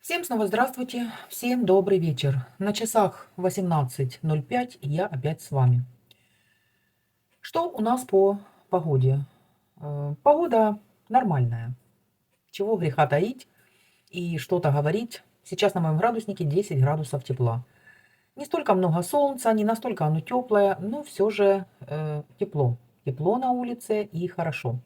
Всем снова здравствуйте, всем добрый вечер. На часах 18:05 и я опять с вами. Что у нас по погоде? Погода нормальная. Чего греха таить и что-то говорить. Сейчас на моем градуснике 10 градусов тепла. Не столько много солнца, не настолько оно теплое, но все же тепло. Тепло на улице и хорошо.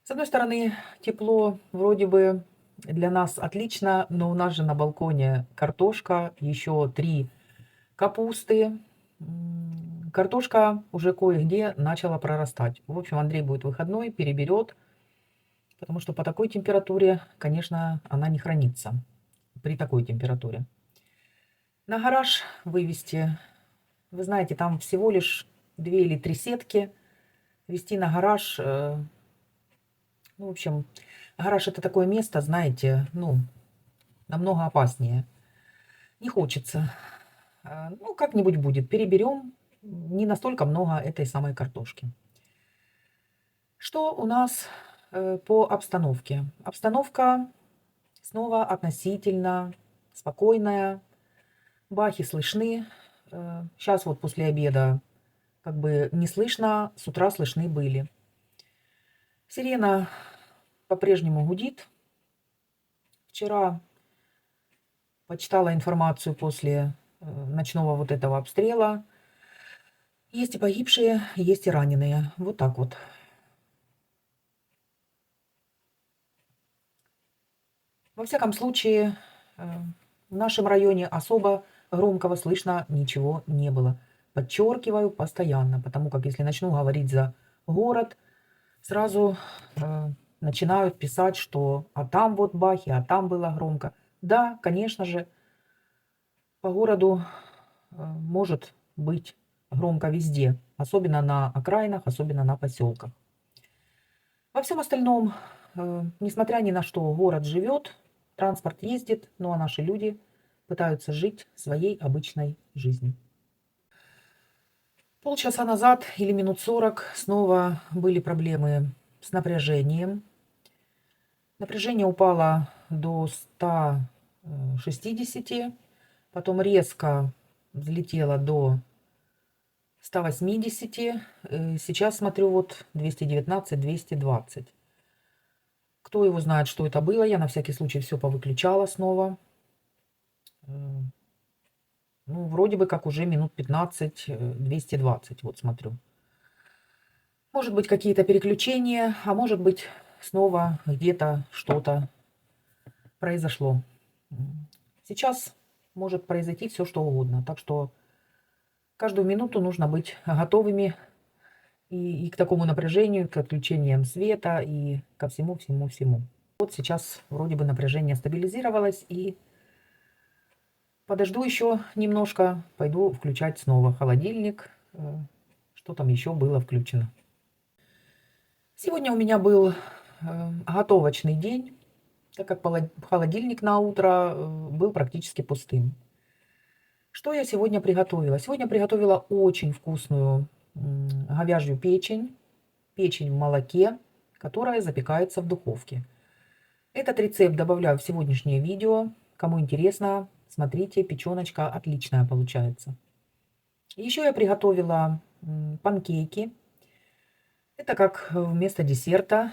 С одной стороны, тепло вроде бы для нас отлично, но у нас же на балконе картошка, еще 3 капусты. Картошка уже кое-где начала прорастать. В общем, Андрей будет выходной, переберет, потому что по такой температуре, конечно, она не хранится. При такой температуре. На гараж вывести, вы знаете, там всего лишь 2 или 3 сетки. Вести на гараж, ну, в общем, гараж это такое место, знаете, ну, намного опаснее. Не хочется. Ну, как-нибудь будет. Переберем. Не настолько много этой самой картошки. Что у нас по обстановке? Обстановка снова относительно спокойная. Бахи слышны. Сейчас вот после обеда как бы не слышно, с утра слышны были. Сирена по-прежнему гудит. Вчера почитала информацию после ночного вот этого обстрела. Есть и погибшие, есть и раненые. Вот так вот. Во всяком случае, в нашем районе особо громкого слышно ничего не было. Подчеркиваю постоянно, потому как если начну говорить за город, сразу начинают писать, что а там вот бахи, а там было громко. Да, конечно же, по городу может быть громко везде, особенно на окраинах, особенно на поселках. Во всем остальном, несмотря ни на что, город живет, транспорт ездит, ну а наши люди пытаются жить своей обычной жизнью. Полчаса назад или минут 40 снова были проблемы с напряжением. Напряжение упало до 160, потом резко взлетело до 180. Сейчас смотрю, вот 219, 220. Кто его знает, что это было. Я на всякий случай все повыключала снова. Ну, вроде бы как уже минут 15, 220, вот смотрю. Может быть, какие-то переключения, а может быть, снова где-то что-то произошло. Сейчас может произойти все, что угодно. Так что каждую минуту нужно быть готовыми и к такому напряжению, к отключениям света и ко всему, всему, всему. Вот сейчас вроде бы напряжение стабилизировалось, и подожду еще немножко, пойду включать снова холодильник. Что там еще было включено? Сегодня у меня был готовочный день, так как холодильник на утро был практически пустым. Что я сегодня приготовила? Сегодня приготовила очень вкусную говяжью печень. Печень в молоке, которая запекается в духовке. Этот рецепт добавляю в сегодняшнее видео. Кому интересно, смотрите, печеночка отличная получается. Еще я приготовила панкейки. Это как вместо десерта.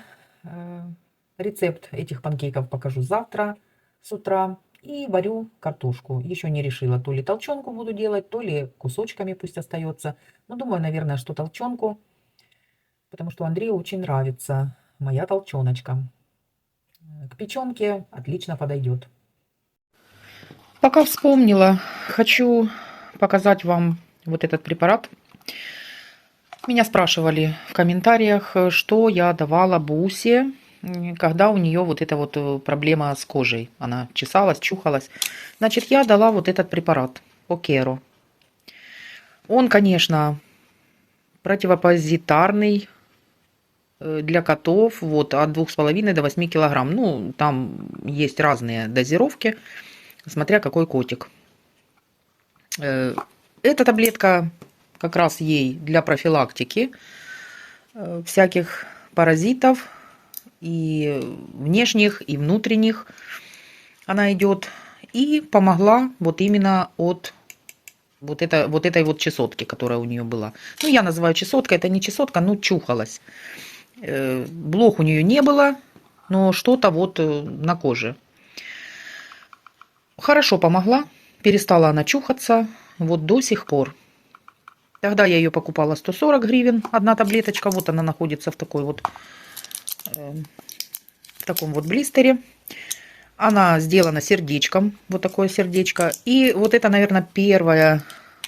Рецепт этих панкейков покажу завтра с утра. И варю картошку. Еще не решила, то ли толченку буду делать, то ли кусочками пусть остается. Но думаю, наверное, что толченку, потому что Андрею очень нравится моя толченочка. К печенке отлично подойдет. Пока вспомнила, хочу показать вам вот этот препарат. Меня спрашивали в комментариях, что я давала Бусе, когда у нее вот эта вот проблема с кожей. Она чесалась, чухалась. Значит, я дала вот этот препарат Океро. Он, конечно, противопаразитарный для котов, вот от 2,5 до 8 килограмм. Ну, там есть разные дозировки, смотря какой котик. Эта таблетка как раз ей для профилактики всяких паразитов, и внешних, и внутренних. Она идет и помогла вот именно от вот этой вот чесотки, которая у нее была. Ну, я называю чесотка, это не чесотка, ну, чухалась. Блох у нее не было, но что-то вот на коже. Хорошо помогла, перестала она чухаться, вот до сих пор. Тогда я ее покупала 140 гривен, одна таблеточка, вот она находится в такой вот, в таком вот блистере. Она сделана сердечком, вот такое сердечко. И вот это, наверное, первая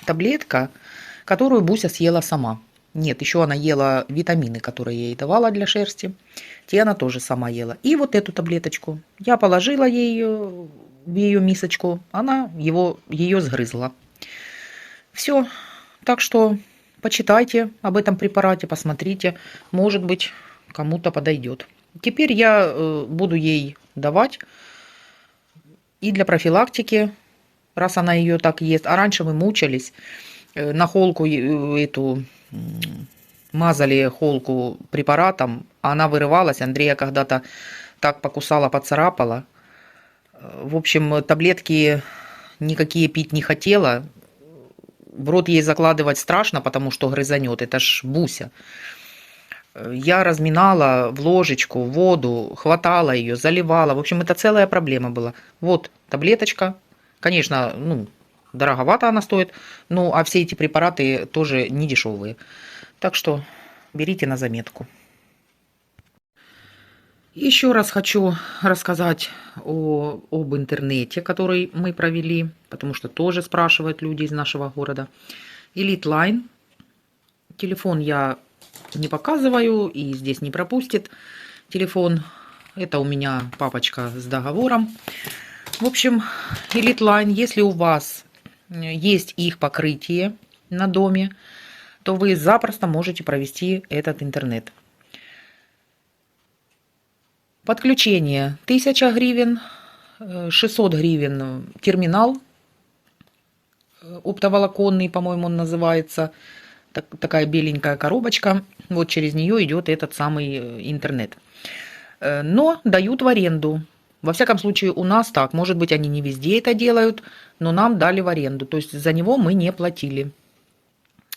таблетка, которую Буся съела сама. Нет, еще она ела витамины, которые я ей давала для шерсти. Те она тоже сама ела. И вот эту таблеточку я положила ей в ее мисочку. Она ее сгрызла. Все. Так что почитайте об этом препарате, посмотрите. Может быть, кому-то подойдет. Теперь я буду ей давать и для профилактики, раз она ее так ест. А раньше мы мучились, на холку эту мазали холку препаратом, она вырывалась. Андрея когда-то так покусала, поцарапала. В общем, таблетки никакие пить не хотела. В рот ей закладывать страшно, потому что грызанет. Это ж Буся. Я разминала в ложечку воду, хватала ее, заливала. В общем, это целая проблема была. Вот таблеточка. Конечно, ну, дороговато она стоит. Ну, а все эти препараты тоже не дешевые. Так что берите на заметку. Еще раз хочу рассказать об интернете, который мы провели, потому что тоже спрашивают люди из нашего города. Elite Line. Телефон я не показываю и здесь не пропустит телефон. Это у меня папочка с договором. В общем, Elite Line, если у вас есть их покрытие на доме, то вы запросто можете провести этот интернет. Подключение 1000 гривен, 600 гривен терминал оптоволоконный, по-моему, он называется. Такая беленькая коробочка. Вот через нее идет этот самый интернет. Но дают в аренду. Во всяком случае, у нас так. Может быть, они не везде это делают, но нам дали в аренду. То есть за него мы не платили.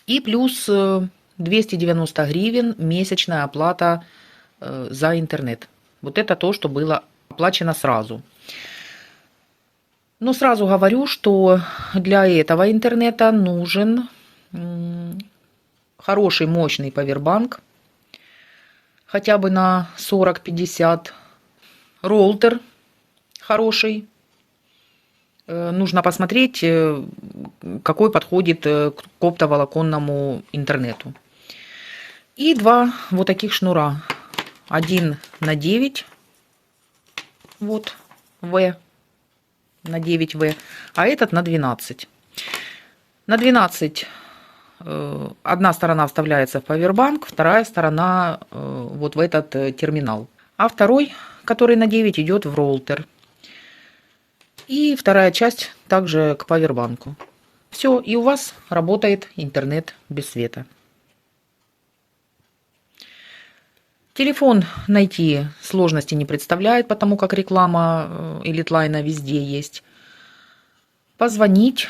И плюс 290 гривен месячная оплата за интернет. Вот это то, что было оплачено сразу. Но сразу говорю, что для этого интернета нужен хороший, мощный павербанк. Хотя бы на 40-50. Роутер хороший. Нужно посмотреть, какой подходит к оптоволоконному интернету. И два вот таких шнура. Один на 9, вот, В, на 9В, а этот на 12. На 12 одна сторона вставляется в павербанк, вторая сторона вот в этот терминал. А второй, который на 9, идет в роутер. И вторая часть также к павербанку. Все, и у вас работает интернет без света. Телефон найти сложности не представляет, потому как реклама Elite Line везде есть. Позвонить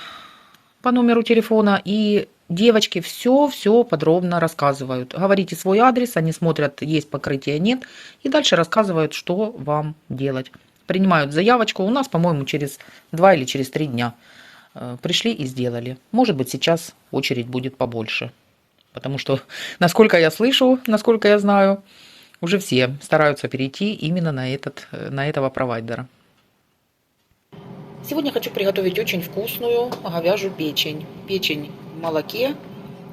по номеру телефона, и девочки все подробно рассказывают. Говорите свой адрес, они смотрят, есть покрытие, нет, и дальше рассказывают, что вам делать. Принимают заявочку. У нас, по-моему, через 2 или через 3 дня пришли и сделали. Может быть, сейчас очередь будет побольше. Потому что, насколько я слышу, насколько я знаю, уже все стараются перейти именно на этого провайдера. Сегодня хочу приготовить очень вкусную говяжью печень. Печень в молоке,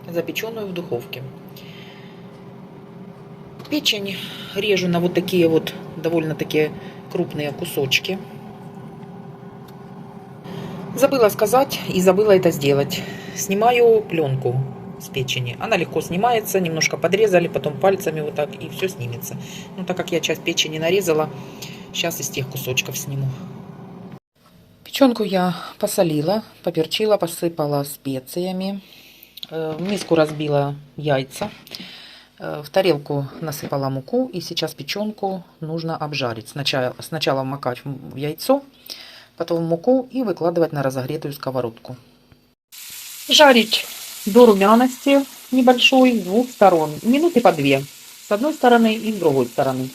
запеченную в духовке. Печень режу на вот такие вот довольно-таки крупные кусочки. Забыла сказать и забыла это сделать. Снимаю пленку с печени. Она легко снимается, немножко подрезали, потом пальцами вот так, и все снимется. Ну, так как я часть печени нарезала, сейчас из тех кусочков сниму. Печенку я посолила, поперчила, посыпала специями. В миску разбила яйца. В тарелку насыпала муку, и сейчас печенку нужно обжарить. Сначала макать в яйцо, потом муку и выкладывать на разогретую сковородку. Жарить до румяности небольшой с двух сторон. Минуты по 2. С одной стороны и с другой стороны.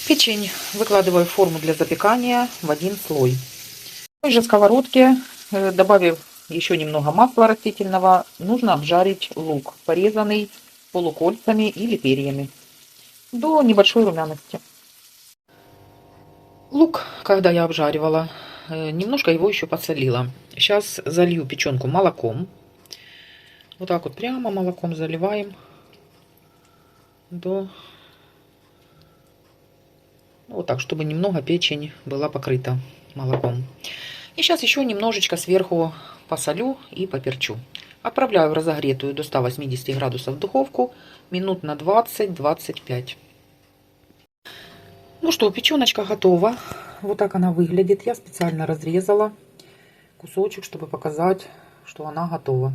Печень выкладываю в форму для запекания в один слой. В той же сковородке, добавив еще немного масла растительного, нужно обжарить лук, порезанный полукольцами или перьями, до небольшой румяности. Лук, когда я обжаривала, немножко его еще подсолила. Сейчас залью печенку молоком. Вот так вот прямо молоком заливаем до... Вот так, чтобы немного печень была покрыта молоком. И сейчас еще немножечко сверху посолю и поперчу. Отправляю в разогретую до 180 градусов духовку минут на 20-25. Ну что, печеночка готова. Вот так она выглядит. Я специально разрезала кусочек, чтобы показать, что она готова.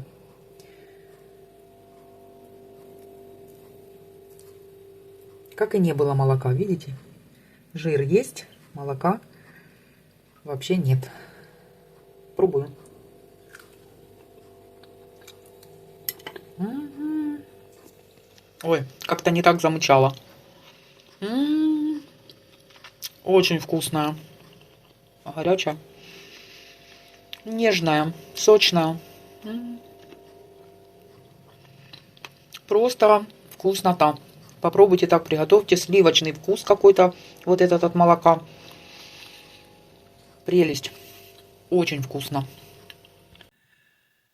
Как и не было молока, видите? Жир есть, молока вообще нет. Пробую. Ой, как-то не так замычало. Очень вкусная. Горячая. Нежная, сочная. Просто вкуснота. Попробуйте так, приготовьте. Сливочный вкус какой-то. Вот этот от молока. Прелесть. Очень вкусно.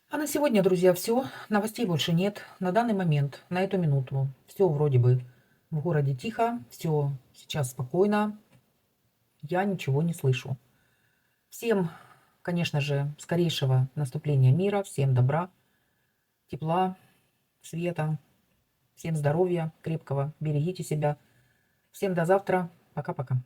А на сегодня, друзья, все. Новостей больше нет. На данный момент, на эту минуту, все вроде бы в городе тихо. Все сейчас спокойно. Я ничего не слышу. Всем, конечно же, скорейшего наступления мира. Всем добра, тепла, света. Всем здоровья крепкого. Берегите себя. Всем до завтра. Пока-пока.